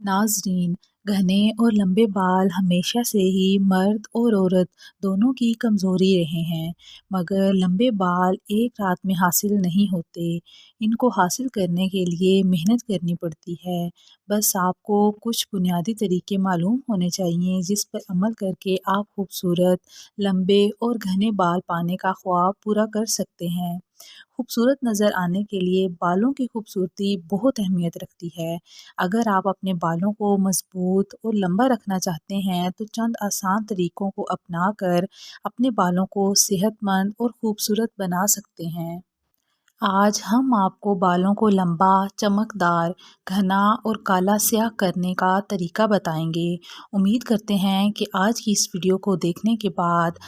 नाज़रीन, घने और लंबे बाल हमेशा से ही मर्द और औरत दोनों की कमज़ोरी रहे हैं, मगर लंबे बाल एक रात में हासिल नहीं होते। इनको हासिल करने के लिए मेहनत करनी पड़ती है। बस आपको कुछ बुनियादी तरीके मालूम होने चाहिए जिस पर अमल करके आप खूबसूरत, लंबे और घने बाल पाने का ख्वाब पूरा कर सकते हैं। खूबसूरत नज़र आने के लिए बालों की खूबसूरती बहुत अहमियत रखती है। अगर आप अपने बालों को मज़बूत और लंबा रखना चाहते हैं तो चंद आसान तरीकों को अपना कर अपने बालों को सेहतमंद और खूबसूरत बना सकते हैं। आज हम आपको बालों को लंबा, चमकदार, घना और काला स्याह करने का तरीका बताएंगे। उम्मीद करते हैं कि आज की इस वीडियो को देखने के बाद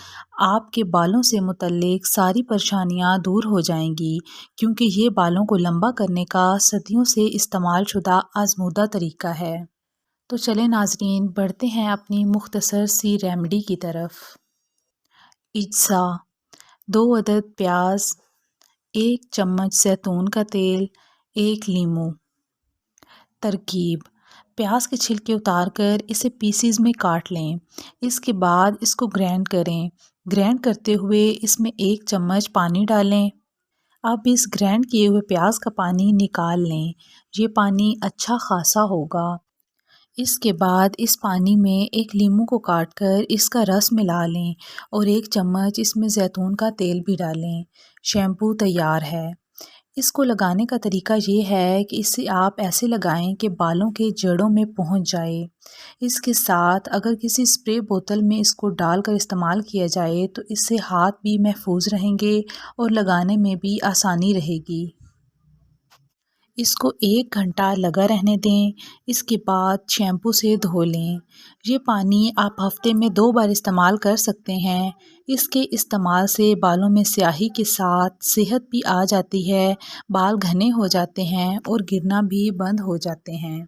आपके बालों से मुतल्लिक सारी परेशानियां दूर हो जाएंगी, क्योंकि ये बालों को लंबा करने का सदियों से इस्तेमाल शुदा आजमूदा तरीका है। तो चलें नाजरीन, बढ़ते हैं अपनी मुख्तसर सी रेमेडी की तरफ। इज्सा, 2 अदद प्याज, 1 चम्मच जैतून का तेल, 1 लीमू। तरकीब: प्याज के छिलके उतार कर इसे पीसीज में काट लें। इसके बाद इसको ग्राइंड करें। ग्राइंड करते हुए इसमें 1 चम्मच पानी डालें। अब इस ग्राइंड किए हुए प्याज का पानी निकाल लें। ये पानी अच्छा खासा होगा। इसके बाद इस पानी में 1 लीमू को काट कर इसका रस मिला लें और 1 चम्मच इसमें जैतून का तेल भी डालें। शैम्पू तैयार है। इसको लगाने का तरीका ये है कि इसे आप ऐसे लगाएं कि बालों के जड़ों में पहुंच जाए। इसके साथ अगर किसी स्प्रे बोतल में इसको डालकर इस्तेमाल किया जाए तो इससे हाथ भी महफूज रहेंगे और लगाने में भी आसानी रहेगी। इसको 1 घंटा लगा रहने दें। इसके बाद शैम्पू से धो लें। ये पानी आप हफ्ते में 2 बार इस्तेमाल कर सकते हैं। इसके इस्तेमाल से बालों में स्याही के साथ सेहत भी आ जाती है, बाल घने हो जाते हैं और गिरना भी बंद हो जाते हैं।